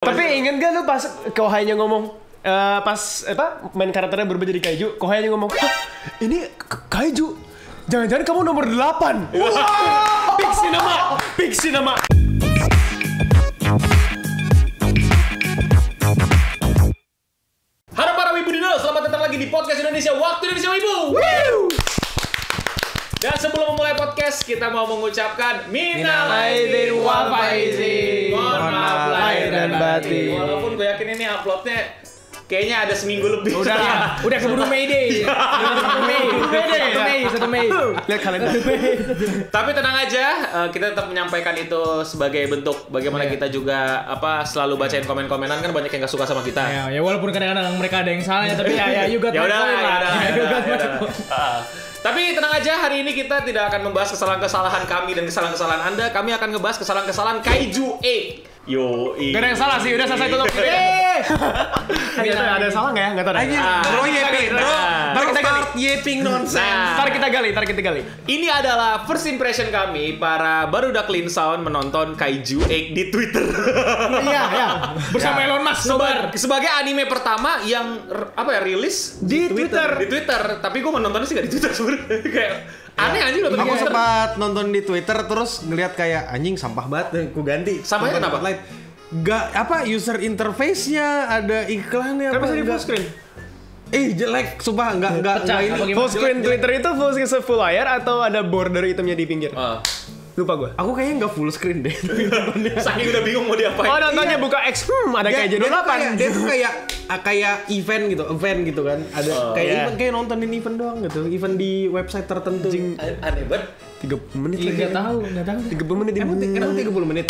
Tapi inget gak lu pas Kohainya ngomong pas main karakternya berubah jadi kaiju, Kohainya ngomong, ini kaiju, jangan-jangan kamu nomor 8. Wow! Big cinema. Halo para wibu dino, selamat datang lagi di podcast Indonesia Waktu Indonesia Wibu. Dan sebelum memulai podcast, kita mau mengucapkan minal aidin wal faizin. Mohon maaf lahir dan batin. Walaupun gue yakin ini uploadnya kayaknya ada seminggu lebih. Udah keburu Mayday. 1 Mei. Lihat kalender. Tapi tenang aja, kita tetap menyampaikan itu sebagai bentuk bagaimana kita juga selalu bacain komen-komenan, kan banyak yang gak suka sama kita. Ya walaupun kadang-kadang mereka ada yang salah ya, tapi ya you got Ya my udah, point lah. Tapi tenang aja, hari ini kita tidak akan membahas kesalahan-kesalahan kami dan kesalahan-kesalahan Anda. Kami akan ngebahas kesalahan-kesalahan Kaiju 8. Yo, Gak ada yang salah sih, udah selesai tutup. Ada yang salah nggak ya? Nggak tahu deh. Bro yeping, Ntar kita gali. yeping nonsense. Ntar kita gali. Ini adalah first impression kami para barudak Clean Sound menonton Kaiju 8 di Twitter. Iya. Bersama Elon Musk. Sebagai anime pertama yang rilis Di Twitter. Di Twitter. Tapi gue menontonnya sih gak di Twitter sebenarnya. Kayak aneh anjing nonton di Aku Twitter. sempat nonton di Twitter terus ngeliat kayak anjing sampah banget, aku ganti. Sampahnya kenapa? Gak user interface-nya ada iklannya Tapi bisa di enggak? full screen. Jelek, sumpah enggak ini. Full screen Twitter itu full layar atau ada border hitamnya di pinggir? Lupa gue. Aku kayaknya enggak full screen deh. Saking udah bingung mau diapain. Oh, nontonnya buka X, ada kayak jadi 8. Dia tuh kayak event gitu kan. Ada event, kayak nontonin event doang gitu. Event di website tertentu. Aneh banget. 30 menit Iya lagi. enggak tahu. 30 menit. Emang 30 menit?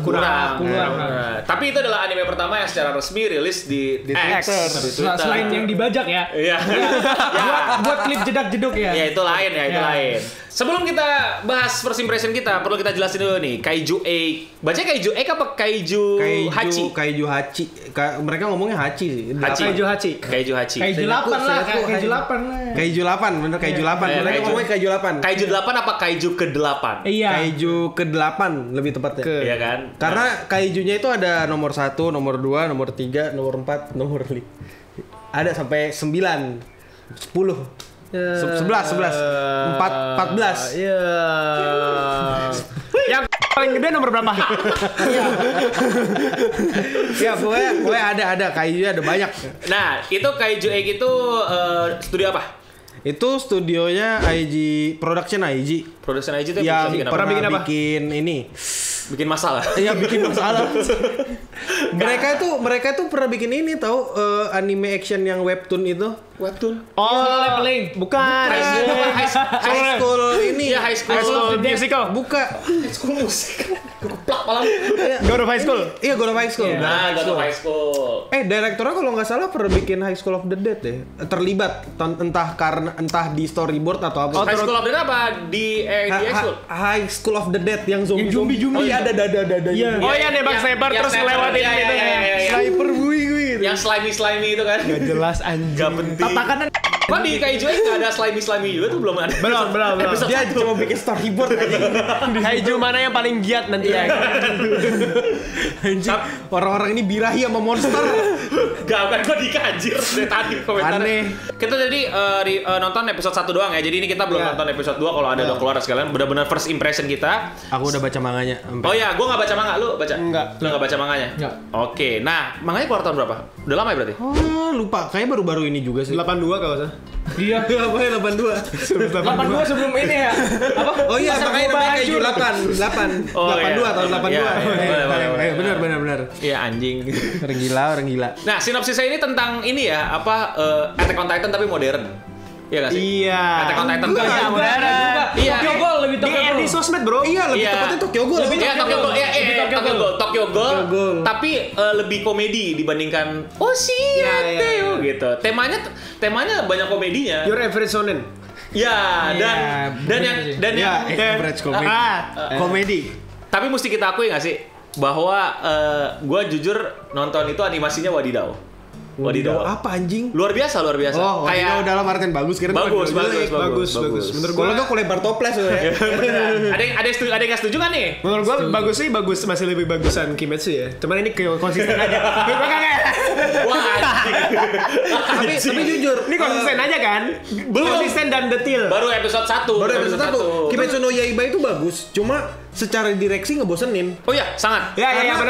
Kurang. Tapi itu adalah anime pertama yang secara resmi rilis di X. Di Twitter. Selain yang dibajak ya. Iya. Buat klip jedak-jeduk ya. Ya itu lain. Sebelum kita bahas first impression kita, perlu kita jelasin dulu nih, Kaiju 8. Baca Kaiju 8 apa Kaiju Hachi? Kaiju Hachi. Mereka ngomongnya Hachi sih. Kaiju Hachi. Kaiju Hachi. Kaiju 8 lah, Kaiju 8 lah. Kaiju 8, bener Kaiju 8. Mereka ngomongnya Kaiju 8. Kaiju 8 apa Kaiju ke-8? Iya. Kaiju ke-8 lebih tepatnya. Iya kan? Karena kaijunya itu ada nomor 1, nomor 2, nomor 3, nomor 4, nomor 5. Ada sampai 9, 10. 11, 14. Iya. Yang paling gede nomor berapa? Ya pokoknya ada kaijunya ada banyak. Nah, itu Kaiju 8 itu studio apa? Itu studionya IG Production IG. Production IG itu Yang bikin apa? pernah bikin apa? bikin ini. Bikin masalah. Iya bikin masalah. mereka itu pernah bikin ini tahu anime action yang webtoon itu. Webtoon. Leveling. Bukan. High school ini. Iya, High School Musical. Buka. High School musik. Keplak malam. God of High School. Iya, God of High School. Nah, God of High School. Direkturnya kalau nggak salah pernah bikin High School of the Dead deh. Terlibat entah di storyboard atau apa. High School of the Dead apa di High School? High School of the Dead yang zombie. zombie. Oh iya ada dada. Iya. Oh iya, nembak sniper terus ngelewatin itu. Sniper gue. Yang slimy itu kan. Gak jelas anjing. Gak penting. Tatakannya Kok di Kaiju nggak ada slimy juga tuh belum ada. belum. Episode Dia 1. cuma bikin storyboard aja. Kaiju mana yang paling giat nanti ya? Anjing, orang-orang ini birahi sama monster. Gak kan gue dikajir dari tadi komentarnya. Aneh. Kita jadi nonton episode 1 doang ya. Jadi ini kita belum nonton episode 2. Kalau ada udah keluar sekalian. Benar-benar first impression kita. Aku udah baca manganya. Oh ya, gue nggak baca manga. Lu baca? Enggak. Lu nggak baca manganya? Enggak. Oke. Nah, manganya keluar tahun berapa? Udah lama ya berarti? Oh, lupa. Kayaknya baru-baru ini juga sih. 82 kalau usah. Iya. Apa ya 82? 82 sebelum ini ya. Apa? Oh iya, Masa makanya gua namanya hancur. Kaiju 8. Oh, 82 iya. tahun 82. Iya, boleh. Benar. Iya anjing. Orang gila. Nah, sinopsisnya ini tentang ini ya, Attack on Titan tapi modern. Iya gak sih? Iya. Attack on Titan Enggak, tuh modern. Iya. Tokyo Ghoul lebih Di Tokyo Ghoul. di sosmed, Bro. Iya, lebih Iya. tepatnya Tokyo Ghoul. Iya, Tokyo Ghoul. Tokyo Ghoul. Ghoul. Tapi lebih komedi dibandingkan Teo gitu. Temanya banyak komedinya. Your average shonen. Ya, dan yang Average comedy. Komedi. tapi mesti kita akui nggak sih bahwa gue jujur nonton itu animasinya wadidaw. Wadidaw. Apa anjing? Luar biasa. Oh, wadidaw Kayak dalam artian bagus. Kira bagus. Menurut Kalau gua enggak kulebar toples ya. Ada yang setuju, ada yang nggak setuju kan nih? Menurut gua bagus masih lebih bagusan Kimetsu ya. Cuman ini konsisten aja. Gua kagak. Wah, anjing. Tapi jujur, Ini konsisten aja kan? Konsisten dan detail. Baru episode 1. baru episode 1. Kimetsu no Yaiba itu bagus, cuma secara direksi ngebosenin. Oh iya, sangat. Ya, benar.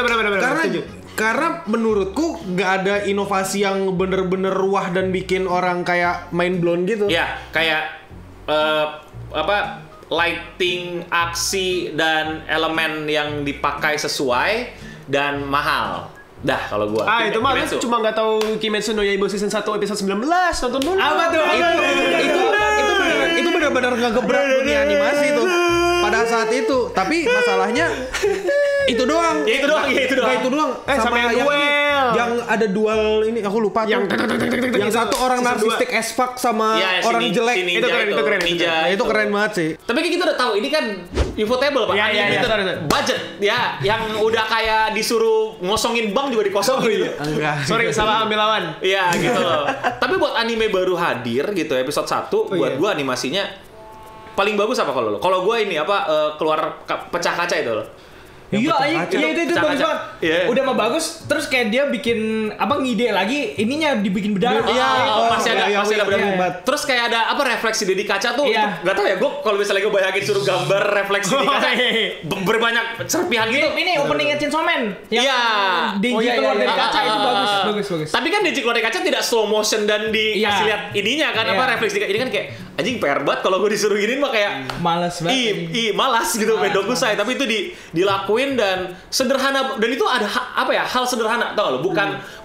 Karena menurutku nggak ada inovasi yang bener-bener wah dan bikin orang kayak mind blown gitu. Ya, kayak lighting, aksi dan elemen yang dipakai sesuai dan mahal. Dah kalau gua. Itu mah Kimetsu. lu cuma nggak tahu Kimetsu no Yaiba season 1 episode 19. Tonton dulu. Apa tuh? Itu benar-benar ngegebrak dunia animasi tuh pada saat itu. Tapi masalahnya itu doang. Ya itu doang. Nggak itu doang. sama yang yang duel. yang ada duel ini aku lupa tuh. Yang satu orang narsistik as fuck sama Ya, orang si jelek. ninja Itu keren. Ninja Itu keren banget sih. Tapi kita udah tahu ini kan Ufotable Pak. Ya, Anime itu tahu. budget ya yang udah kayak disuruh ngosongin bank juga dikosongin gitu. Enggak. Sorry, salah ambil lawan. Iya gitu loh. Tapi buat anime baru hadir gitu episode 1 buat iya. gua animasinya paling bagus apa kalau lo? Kalau gua ini keluar pecah kaca itu loh. Iya, itu Pecah bagus kaca. banget. Iya. Udah mah bagus, terus kayak dia bikin ngide lagi, ininya dibikin berdarah. Masih ada beberapa. iya. Terus kayak ada apa refleksi di kaca tuh, Iya. nggak tahu ya. Gue kalau misalnya gue bayangin suruh gambar refleksi di kaca, berbanyak serpihan gitu. Ini openingnya Chainsaw Man yang Iya. Denji keluar dari kaca itu bagus. Tapi kan di keluar dari kaca tidak slow motion dan dikasih Iya. lihat ininya kan Iya. refleksi di kaca. Ini kan kayak anjing PR banget kalau gue disuruh giniin mah kayak Males banget. malas gitu Dokusai. Tapi itu dilakuin dan sederhana, dan itu ada hal sederhana, tau gak lo?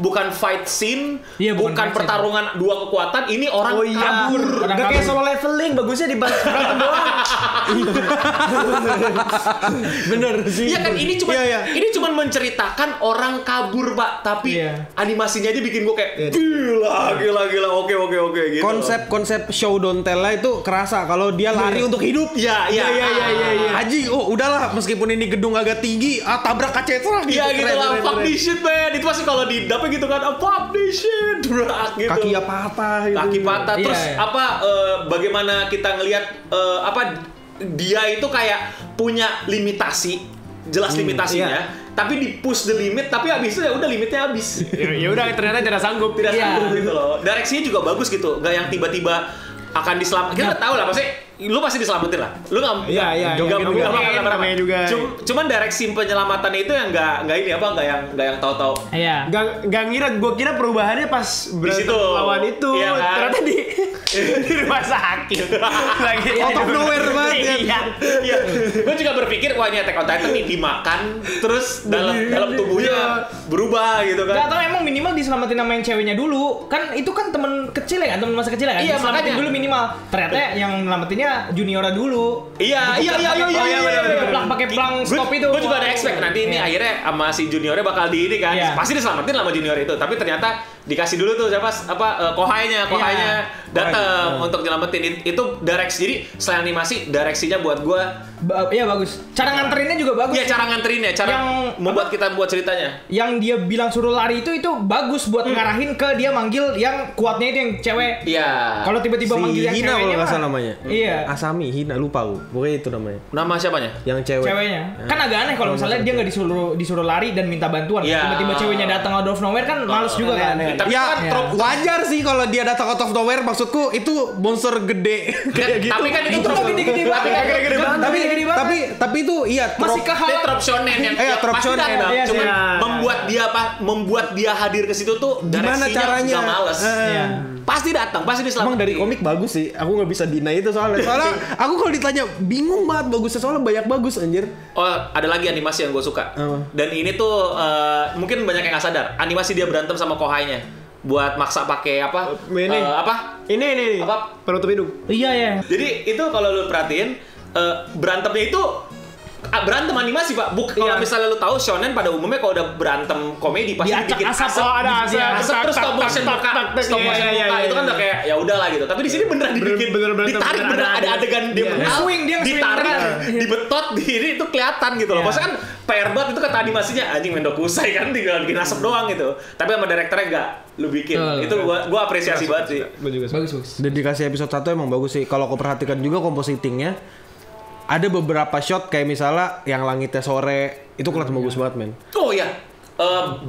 Bukan fight scene, Iya, bukan bukan fight pertarungan dua kekuatan, ini orang kabur. Orang Gak kayak kabur. solo leveling, bagusnya di berantem doang. Bener sih. Iya kan, ini cuma menceritakan orang kabur Pak, tapi Iya. animasinya aja bikin gue kayak gila, oke gitu. Konsep show don't tell lah itu kerasa kalau dia lari untuk hidup. Iya. Haji, udahlah meskipun ini gedung agak tinggi, tabrak kaca itu lah. Iya gitu lah, fuck keren. this shit man. Itu pasti kalau di dapet gitu kan, fuck this shit, berat gitu. Kakinya patah gitu. Kaki patah. Iya, Terus iya. bagaimana kita ngelihat dia itu kayak punya limitasi, jelas limitasinya. Tapi di push the limit, tapi habis itu ya udah limitnya habis. Ya udah, ternyata tidak sanggup. Tidak Iya. sanggup gitu loh. Direksinya juga bagus gitu, nggak yang tiba-tiba akan diselamatkan. Kita tahu lah pasti lu pasti diselamatin lah. Lu nggak Iya, namanya juga. Cuman direksi penyelamatannya itu yang nggak yang tahu-tahu. Iya. Gak ngira, gue kira perubahannya pas berantem situ. lawan itu. Iya kan? Ternyata di rumah sakit. Lagi Out of nowhere banget ya. Iya. Gue juga berpikir wah ini Attack on Titan nih dimakan terus dalam tubuhnya berubah gitu Gak kan. tau emang minimal diselamatin sama yang ceweknya dulu. Kan itu kan temen kecil ya kan, temen masa kecil ya kan. Iya, Diselamatin makanya. dulu minimal. Ternyata yang nyelamatinnya juniornya dulu. Iya. Dikeplak pakai plang stop itu. Gue juga ada expect nanti ini akhirnya sama si juniornya bakal di ini kan. Iya. Pasti diselamatin lah sama junior itu. Tapi ternyata dikasih dulu tuh kohainya datang untuk nyelamatin itu direksi. Jadi selain animasi, direksinya buat gue Iya bagus. Cara nganterinnya juga bagus. iya cara nganterinnya, cara Yang- membuat kita buat ceritanya. Yang dia bilang suruh lari itu bagus buat ngarahin ke dia manggil yang kuatnya itu yang cewek. Iya. Kalau tiba-tiba manggil yang Hina kalau ceweknya nggak salah mah- namanya. Iya. Asami, Hina lupa aku. Pokoknya itu namanya. Nama siapanya? Yang cewek. Ceweknya. Kan agak aneh kalau misalnya dia nggak disuruh lari dan minta bantuan. Iya. Tiba-tiba ceweknya datang out of nowhere kan males juga kan. Tapi Ya, kan trop wajar sih kalau dia datang out of nowhere. Maksudku itu monster gede. Kayak gitu. Tapi kan itu Itu mah gede-gede banget. Gede-gede banget. Gede-gede banget. Tapi itu iya Masih trop. dia kehalang. trop shonen yang Trop pasti shonen. datang. Iya, Cuman iya. membuat dia hadir ke situ tuh Gimana direksinya caranya? nggak males. Iya. Pasti datang, pasti diselamatin. Emang dari komik bagus sih. Aku nggak bisa deny itu soalnya. Soalnya aku kalau ditanya bingung banget bagusnya soalnya banyak bagus anjir. Oh, ada lagi animasi yang gue suka. Apa? Dan ini tuh mungkin banyak yang nggak sadar. Animasi dia berantem sama kohainya buat maksa pakai apa? Ini. Ini. Apa? Penutup hidung. Iya ya. Jadi itu kalau lu perhatiin berantemnya itu berantem animasi Pak. Kalau misalnya lu tahu shonen pada umumnya kalau udah berantem komedi pasti dibikin asap. ada Asap terus stop motion muka. Itu kan udah kayak ya udahlah gitu. Tapi di sini beneran dibikin ditarik beneran ada adegan dia ditarik, dibetot ini itu kelihatan gitu loh. Maksudnya kan PR banget itu kata animasinya anjing Mendokusai kan tinggal bikin asap doang gitu. Tapi sama direkturnya enggak lu bikin. Itu gua apresiasi banget sih. Bagus. Dedikasi episode 1 emang bagus sih. Kalau kau perhatikan juga compositingnya, ada beberapa shot kayak misalnya yang langitnya sore itu kelihatan bagus banget men. Oh iya.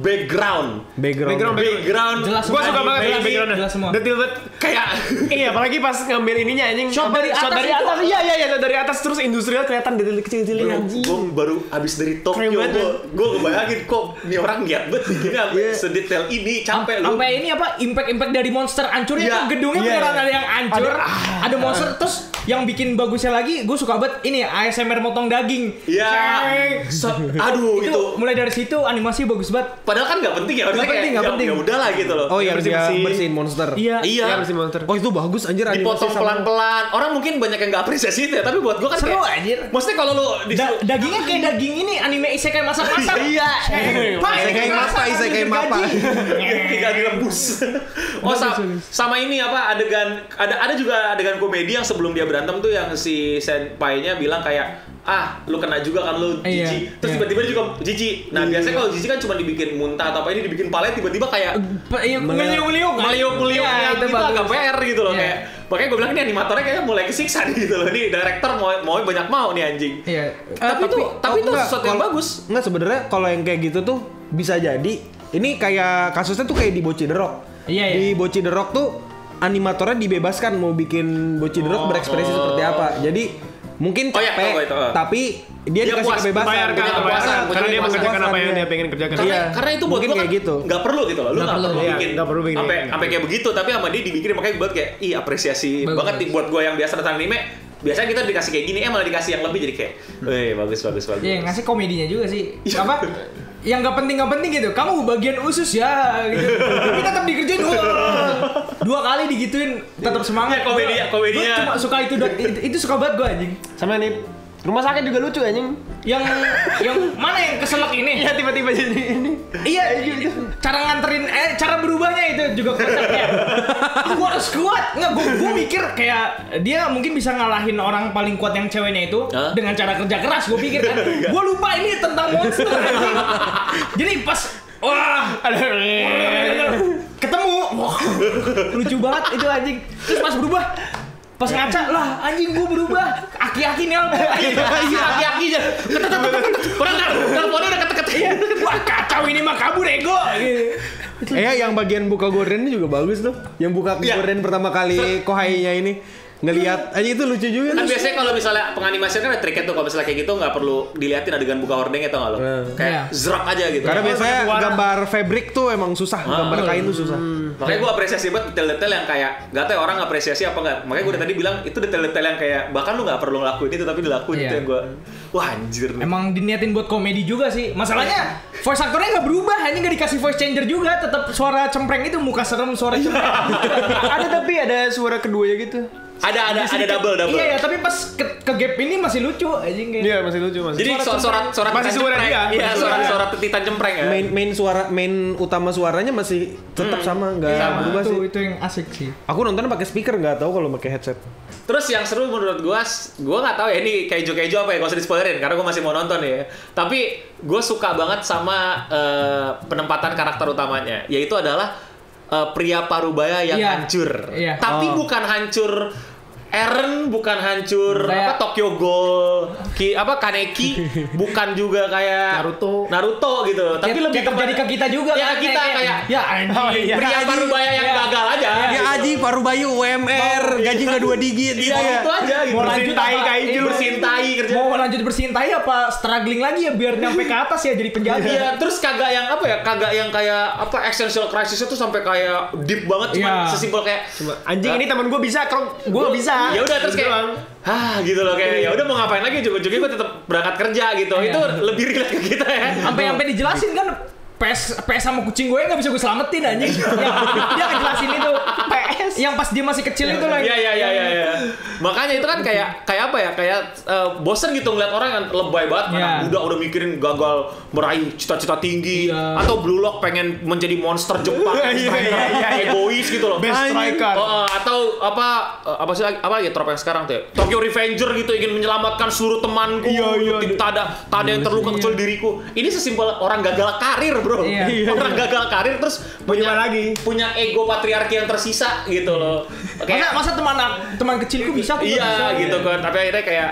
Background. Jelas Gua suka banget jelas backgroundnya. jelas semua. Detail banget. Kayak Iya, apalagi pas ngambil ininya anjing. Shot dari atas itu. Iya, dari atas terus industrial kelihatan detail kecil-kecilnya anjing. gue baru abis dari Tokyo, gue ngebayangin kok ini orang niat banget bikinnya sedetail ini, capek lu. Sampai ini apa impact dari monster hancurnya tuh gedungnya beneran ada yang hancur, ada monster terus yang bikin bagusnya lagi gue suka banget ini ASMR motong daging. Iya. Aduh itu mulai dari situ animasi bagus banget. Padahal kan nggak penting ya, harusnya kayak ya udahlah gitu loh. Oh yang dia bersihin monster. Iya. Bersihin monster. Oh itu bagus anjir animasi. Dipotong pelan-pelan. Orang mungkin banyak yang nggak apresiasi itu ya, tapi buat gue kan seru kayak, anjir. maksudnya kalau lu dagingnya kayak daging ini anime isekai masak-masak. Iya. Isekai mapa. Tinggal direbus. Sama ini apa ada juga adegan komedi yang sebelum dia berantem tuh yang si senpai-nya bilang kayak lu kena juga kan lu jijik. Terus tiba-tiba dia juga jijik. Nah, biasanya kalau jijik kan cuma dibikin muntah atau apa, ini dibikin palet tiba-tiba kayak meliuk-meliuk itu agak PR gitu loh kayak. Makanya gue bilang ini animatornya kayaknya mulai kesiksa nih gitu loh. Ini director mau banyak mau nih anjing. Iya. Tapi itu sesuatu yang bagus. Enggak sebenarnya kalau yang kayak gitu tuh bisa jadi ini kayak kasusnya tuh kayak di Bocchi The Rock. Iya. Di Bocchi The Rock tuh animatornya dibebaskan mau bikin Bocchi The Rock berekspresi seperti apa. Jadi mungkin capek, tapi dia dikasih puas, kebebasan, karena dia mengerjakan apa yang dia pengen kerjakan. Karena itu buat mungkin gua kayak kan gitu. nggak perlu gitu loh, lu nggak perlu bikin sampai kayak begitu, tapi sama dia dibikin makanya buat kayak apresiasi banget nih buat gua yang biasa nonton anime. Biasanya kita dikasih kayak gini, malah dikasih yang lebih jadi kayak, bagus. Iya, ngasih komedinya juga sih. Apa? Yang nggak penting gitu. Kamu bagian usus ya, gitu. Tapi tetap dikerjain. Dua kali digituin, tetap semangat. Komedinya. Gue cuma suka itu suka banget gue anjing. Sama nih rumah sakit juga lucu anjing. Yang mana yang keselak ini? Iya tiba-tiba jadi ini. Iya, cara nganterin cara berubahnya itu juga kocaknya. Gua harus kuat. Enggak, gua mikir kayak dia mungkin bisa ngalahin orang paling kuat yang ceweknya itu dengan cara kerja keras. Gua pikir kan. Gua lupa ini tentang monster anjing. Jadi pas ketemu. Lucu banget itu anjing. Terus pas berubah pas ngaca lah anjing gua berubah aki-aki nih aki-aki aja orang teleponnya udah ketek-ketek wah kacau ini mah kabur ego gitu. Yang bagian buka gorden juga bagus tuh yang buka gorden pertama kali Kohainya ini ngelihat aja itu lucu juga kan biasanya kalau misalnya penganimasian kan ada triknya tuh kalau misalnya kayak gitu nggak perlu diliatin adegan buka hordengnya tau nggak lo kayak zerak aja gitu karena biasanya gambar fabric tuh emang susah gambar kain tuh susah makanya gue apresiasi banget detail-detail yang kayak nggak tahu orang apresiasi apa nggak makanya gue tadi bilang itu detail-detail yang kayak bahkan lu nggak perlu ngelakuin itu tapi dilakuin itu yang gue wah anjir nih. Emang diniatin buat komedi juga sih masalahnya voice actornya nggak berubah hanya nggak dikasih voice changer juga tetap suara cempreng itu muka serem suara cempreng ada suara keduanya gitu. Ada double. Iya, tapi pas ke gap ini masih lucu anjing kayak. Iya, masih lucu masih. Jadi suara masih suara dia. Iya, suara tetitan cempreng ya. Main utama suaranya masih tetap sama, enggak berubah sih. Itu yang asik sih. Aku nonton pakai speaker, enggak tahu kalau pakai headset. Terus yang seru menurut gua nggak tahu ya ini kejo apa ya, gak usah di-spoilerin karena gua masih mau nonton ya. Tapi gua suka banget sama penempatan karakter utamanya, yaitu adalah pria parubaya yang hancur. Iya. Tapi bukan hancur Eren, bukan hancur Tokyo Ghoul, Kaneki, bukan juga kayak Naruto gitu. Tapi lebih jadi ke kita juga ya, kan. Kita kayak pria Aji, parubaya yang gagal aja. Ya Aji Parubayu UMR, gaji enggak 2 digit gitu ya. Itu aja gitu. Mau lanjut kaiju, bersihin tai kerja. Mau lanjut bersihin tai apa struggling lagi ya biar nyampe ke atas ya jadi penjaga. Iya, terus kagak yang kayak existential crisis itu sampai kayak deep banget cuma sesimpel kayak anjing ini teman gue bisa, kalau gue nggak bisa. Ya udah terus kayak gitu loh kayak ya udah mau ngapain lagi ujung-ujungnya gue tetap berangkat kerja gitu. Itu lebih relate ke kita ya. Sampai dijelasin kan PS sama kucing gue nggak bisa gue selamatin anjing. Dia ngejelasin itu PS yang pas dia masih kecil itu lagi. Iya. Makanya itu kan kayak apa ya? Kayak bosen gitu ngeliat orang yang lebay banget anak muda udah mikirin gagal meraih cita-cita tinggi atau Blue Lock pengen menjadi monster Jepang egois gitu loh. Best striker. Atau apa sih apa ya trop yang sekarang tuh ya? Tokyo Revenger gitu ingin menyelamatkan seluruh temanku. Tak ada yang terluka kecuali diriku. Ini sesimpel orang gagal karir, bro. Orang gagal karir terus punya ego patriarki yang tersisa gitu loh. Masa teman kecilku bisa? Iya gitu kan. Tapi akhirnya kayak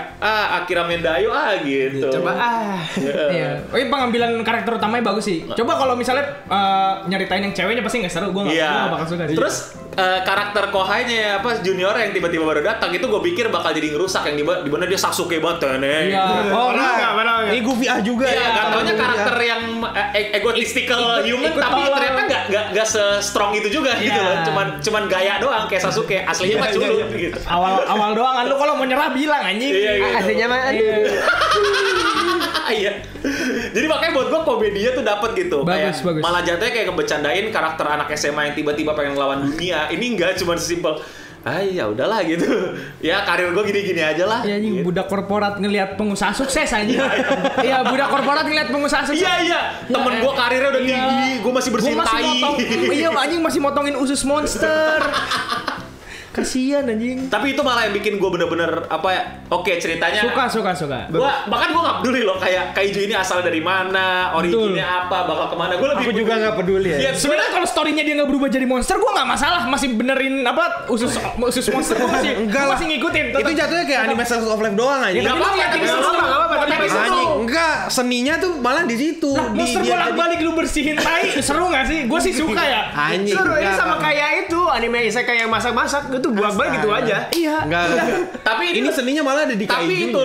Akira Mendayo gitu. Coba Iya. Pengambilan karakter utamanya bagus sih. Coba kalau misalnya nyeritain yang ceweknya pasti nggak seru. Gue nggak bakal suka sih. Terus karakter Kohainya apa junior yang tiba-tiba baru datang itu gue pikir bakal jadi ngerusak yang di mana dia Sasuke banget nih. Ini Goofy juga ya. Gak taunya karakter yang egotistical human tapi ternyata nggak se-strong itu juga gitu loh. Cuman gaya doang kayak Sasuke. Aslinya mah culun gitu. Awal doang kan lu kalau mau nyerah bilang anjing. Aslinya mah Iya. Jadi makanya buat gue komedinya tuh dapet gitu. Bagus. Malah jatuhnya kayak ngebecandain karakter anak SMA yang tiba-tiba pengen ngelawan dunia. Ini enggak cuma sesimpel ya udahlah gitu. Ya karir gue gini-gini aja lah. Iya anjing, budak korporat ngelihat pengusaha sukses anjing. Iya, budak korporat ngelihat pengusaha sukses. Iya. Temen gue karirnya udah tinggi, gue masih bersihin tai. Iya anjing masih motongin usus monster. Kasian anjing. Tapi itu malah yang bikin gue bener-bener oke ceritanya. Suka. Bahkan gue nggak peduli loh kayak Kaiju ini asal dari mana, originnya apa, bakal kemana. Gue lebih. Aku juga nggak peduli ya. Sebenarnya kalau storynya dia nggak berubah jadi monster, gue nggak masalah. Masih benerin usus monster gue masih ngikutin. Itu jatuhnya kayak anime Slice of Life doang aja. Nggak apa-apa. Tapi seru. Enggak, seninya tuh malah di situ. Monster bolak-balik lu bersihin tai, seru nggak sih? Gue sih suka ya. Anjing. Seru ini sama kayak itu anime isekai yang masak-masak itu buat gitu aja. Iya. Enggak. Tapi ini seninya malah ada di Kaiju. Tapi itu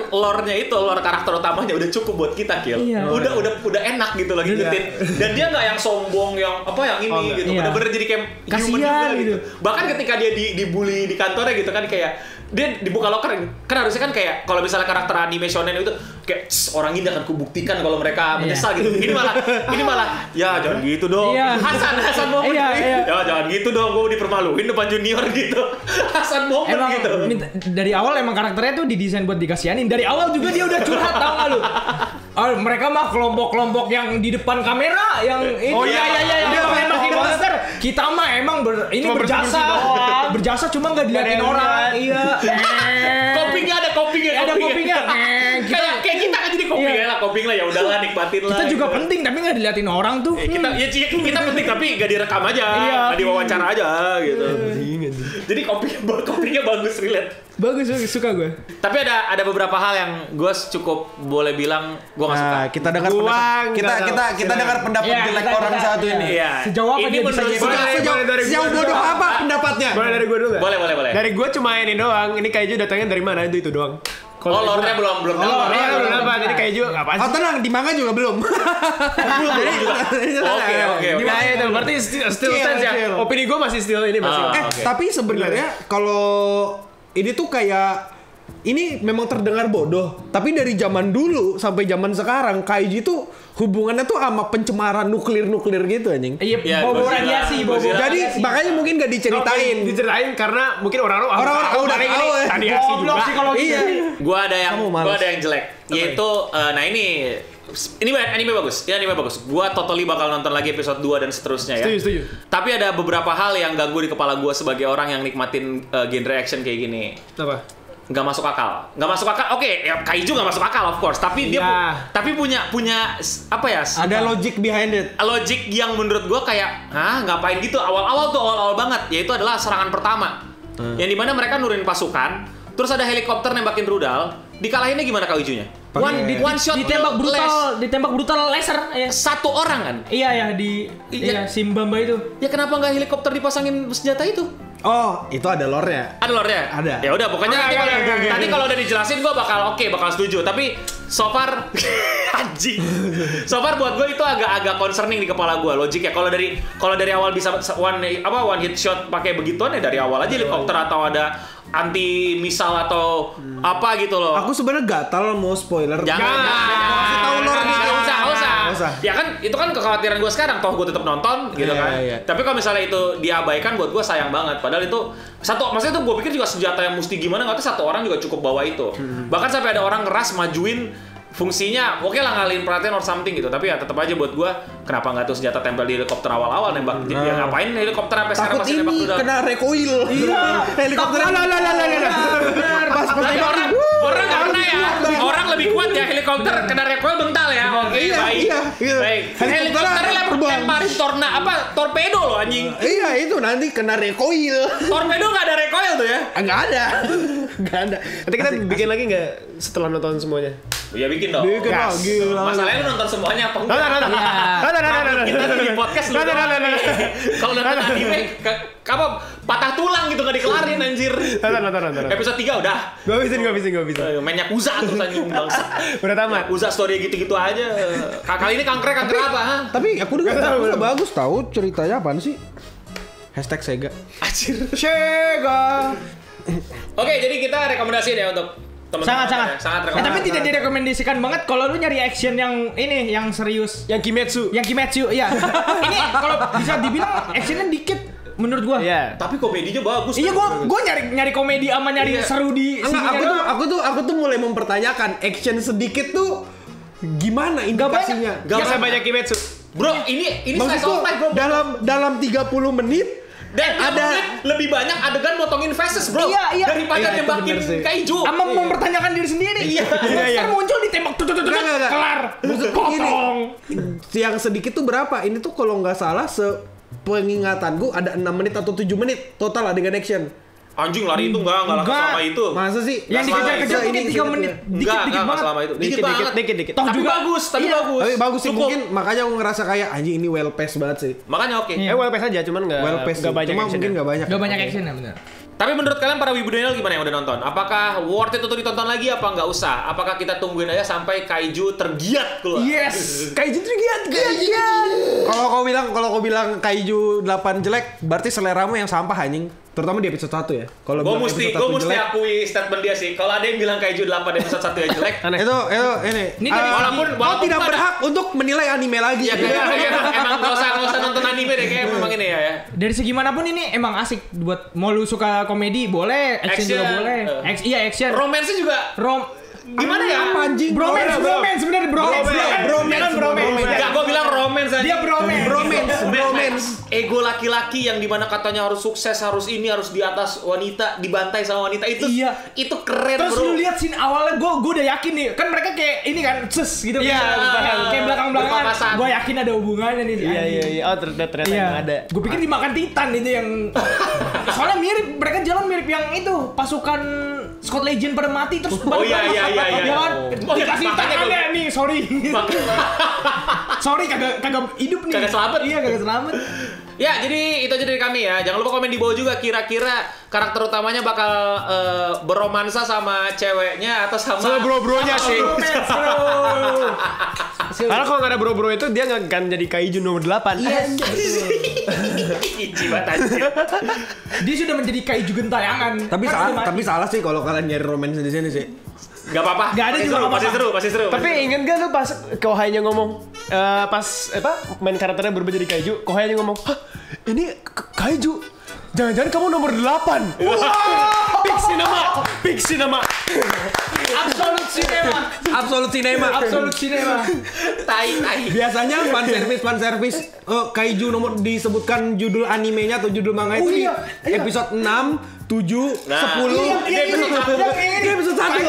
lore-nya itu lore karakter utamanya udah cukup buat kita Kill. Iya. Udah enak gitu lagi ngikutin. Dan dia nggak yang sombong yang yang ini gitu. Bener-bener jadi kayak human juga gitu. Bahkan ketika dia dibully di kantornya gitu kan kayak dia dibuka loker kan harusnya kan kayak kalau misalnya karakter anime shonen itu kayak orang ini akan kubuktikan kalau mereka menyesal gitu. Ini malah ya jangan gitu dong. Hasan momen. Ya jangan gitu dong, gue dipermaluin depan junior gitu. Hasan momen gitu. Dari awal emang karakternya tuh didesain buat dikasihanin. Dari awal juga dia udah curhat tau gak lu? Mereka mah kelompok-kelompok yang di depan kamera yang ini. Dia makin monster. Kita mah emang ini berjasa cuma nggak diliatin orang. Iya. Kopinya. Kayak kita kan jadi kopi lah, koping lah ya udahlah nikmatin lah. Kita juga penting tapi nggak diliatin orang tuh. Kita penting tapi nggak direkam aja, nggak diwawancara aja gitu. Jadi kopinya bagus, relate. Bagus, suka gue. Tapi ada beberapa hal yang gue cukup boleh bilang gue nggak suka. Kita dengar pendapat jelek orang satu ini. Sejauh apa dia bisa sejauh bodoh apa pendapatnya? Boleh dari gue dulu. Boleh. Dari gue cuma ini doang. Ini Kaiju datangnya dari mana itu doang. Lore-nya belum belum dapat. Jadi Kaiju enggak pasti. Tenang, di manga juga belum. Oke. Nah, itu berarti still stands ya. Opini gue masih still ini masih. Tapi sebenarnya kalau ini tuh kayak ini memang terdengar bodoh, tapi dari zaman dulu sampai zaman sekarang Kaiju tuh hubungannya tuh sama pencemaran nuklir gitu anjing. Iya, bawa radiasi. Jadi makanya mungkin gak diceritain karena mungkin orang-orang udah tahu ya. Radiasi juga. Iya. Gua ada yang jelek, yaitu ini anime bagus. Gua totally bakal nonton lagi episode 2 dan seterusnya ya. Setuju. Tapi ada beberapa hal yang ganggu di kepala gua sebagai orang yang nikmatin genre action kayak gini. Apa? Nggak masuk akal. Oke, ya Kaiju nggak masuk akal of course. Tapi dia punya apa ya? Ada logic behind it. Logic yang menurut gua kayak, ngapain gitu? Awal-awal banget. Yaitu adalah serangan pertama. Yang dimana mereka nurunin pasukan, terus ada helikopter nembakin rudal. Dikalahinnya gimana Kaijunya? One shot ditembak brutal laser ya. Satu orang kan? Iya Simbamba itu. Ya kenapa nggak helikopter dipasangin senjata itu? Oh, itu ada lore-nya. Ada lore-nya? Ada. Ya udah pokoknya tadi kalau udah dijelasin gua bakal setuju. Tapi so far anjing. So far buat gua itu agak concerning di kepala gua logiknya. Kalau dari awal bisa one hit shot pakai begituan ya dari awal aja helikopter atau ada anti misal atau apa gitu loh. Aku sebenarnya gatal mau spoiler. Jangan. Kasih tahu lore nih. Enggak usah. usah. Ya kan itu kan kekhawatiran gue sekarang, toh gue tetap nonton gitu kan. Tapi kalau misalnya itu diabaikan buat gue sayang banget. Padahal itu maksudnya tuh gue pikir juga senjata yang mesti gimana, nggak tahu satu orang juga cukup bawa itu. Bahkan sampai ada orang ngeras majuin fungsinya, oke lah ngalihin perhatian or something gitu, tapi ya tetap aja buat gua kenapa nggak tuh senjata tempel di helikopter awal-awal nembak. Jadi ya ngapain helikopter sampai sekarang Takut masih nembak ini udah. kena recoil. Iya. Helikopter. Pas Tapi orang nggak pernah ya. Orang lebih kuat ya, helikopter kena recoil bental ya. Oke, baik. Iya. Baik. Helikopter lemparin torpedo loh anjing. Iya, itu nanti kena recoil. Torpedo nggak ada recoil tuh ya. Enggak ada. Nggak ada. Nanti kita bikin lagi nggak setelah nonton semuanya? Ya bikin dong. Bikin Gas. lagi lah. Masalahnya lu nonton semuanya apa enggak? Kita Kita di podcast lu. Kalau nonton anime apa patah tulang gitu nggak dikelarin anjir. Nonton. Episode 3 udah. Gak bisa. Main Yakuza terus anjing bangsa. Udah tamat. Yakuza story gitu-gitu aja. Kali ini kanker apa? Ha? Tapi aku dengar bagus tahu ceritanya apaan sih? #Sega. Anjir. Sega. Oke, jadi kita rekomendasi ya untuk teman-teman. Sangat rekomendasi. tapi tidak direkomendasikan banget kalau lu nyari action yang ini, yang serius. Yang Kimetsu, iya. Ini kalau bisa dibilang actionnya dikit menurut gua. Iya. Tapi komedinya bagus. Iya, gua nyari komedi sama nyari seru di sini. Aku tuh mulai mempertanyakan action sedikit tuh gimana indikasinya? Gak banyak Kimetsu. Bro, ini slice Maksudku of life, bro. dalam 30 menit Dan ada lebih banyak adegan motongin faces, bro. Iya. Daripada Iya, nembakin itu bener sih. kaiju. Sama mempertanyakan diri sendiri. Iya. Monster muncul ditembak Enggak. kelar. Maksudku gini, Potong. yang sedikit tuh berapa? Ini tuh kalau nggak salah pengingatanku ada 6 menit atau 7 menit total adegan action. Anjing lari itu enggak selama itu. Masa sih? Yang dikejar-kejar mungkin 3 menit. Dikit Enggak banget. selama itu. Dikit banget. Dikit. Toh Tapi juga bagus, iya. Tapi bagus sih, Cukup. mungkin makanya aku ngerasa kayak anjing ini well paced banget sih. Makanya oke. Well pace aja, cuman Well paced. nggak banyak Cuma action. mungkin nggak banyak. Gak banyak action ya benar. Tapi menurut kalian para wibu Daniel gimana yang udah nonton? Apakah worth it untuk ditonton lagi apa nggak usah? Apakah kita tungguin aja sampai kaiju tergiat keluar? Yes. Kaiju tuh giat. Kalau kau bilang kaiju 8 jelek, berarti seleramu yang sampah anjing. Terutama di episode 1 ya. Kalau Gue bilang mesti episode 1 jelek, akui statement dia sih. Kalau ada yang bilang kaiju 8 episode 1 yang jelek, itu ini. Ini dari walaupun Kau tidak ada- berhak untuk menilai anime lagi. ya kayak emang nggak usah nonton anime deh kayak memang ini ya. Dari segi manapun ini emang asik buat mau lu suka komedi boleh, action juga Action, boleh. Iya action. Romansnya juga gimana ya? Apa anjing? Bromance sebenarnya bromance. Enggak, gue bilang romance aja. Dia Bromance. Ego laki-laki yang dimana katanya harus sukses, harus ini, harus di atas wanita, dibantai sama wanita itu. Iya. Itu keren, Terus bro. lu lihat scene awalnya, gue udah yakin nih, kan mereka kayak ini kan, gitu. Iya, kayak belakang-belakangan. berpapasan. Gue yakin ada hubungannya nih. Iya. Oh ternyata emang ada. Gue pikir dimakan Titan itu yang. Soalnya mirip, mereka jalan mirip yang itu pasukan Scott Legend pada mati terus. Oh iya. Ya kan? Oh, iya, Dikasih makanya tangannya gua- nih, sorry. Sorry kagak hidup nih. Kagak selamat. Iya, kagak selamat. Ya, jadi itu aja dari kami ya. Jangan lupa komen di bawah juga kira-kira karakter utamanya bakal beromansa sama ceweknya atau sama bro-bronya sih. Romance, bro. Karena kalau nggak ada bro-bro itu dia nggak akan jadi kaiju nomor 8. Iji banget anjir. Dia sudah menjadi kaiju gentayangan. Tapi salah sih kalau kalian nyari romance di sini sih. Gak apa-apa. Nggak ada juga Pasti seru. Tapi inget gak lu pas Kohainya ngomong pas main karakternya berubah jadi kaiju, Kohainya ngomong, "Hah, ini kaiju. Jangan-jangan kamu nomor 8." Wah, big cinema. Absolute cinema. Tai. Biasanya fan service kaiju nomor disebutkan judul animenya atau judul manga Oh, itu iya. di episode 6, 7, 10. Ini episode 1. Ini episode 1.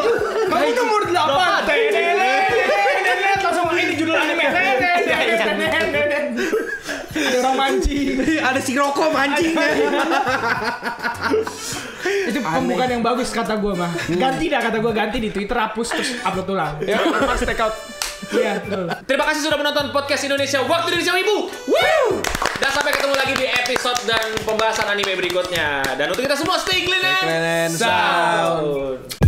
Kamu nomor 8. Langsung ini judul anime. Ada orang mancing. Ada si Roko mancing. Itu pembukaan yang bagus kata gue mah. Ganti di Twitter, hapus terus upload ulang. Ya, pas take out. Iya, betul. Terima kasih sudah menonton podcast Indonesia Waktu Indonesia Wibu. Woo! Dan sampai ketemu lagi di episode dan pembahasan anime berikutnya. Dan untuk kita semua stay clean and Clean and sound. sound.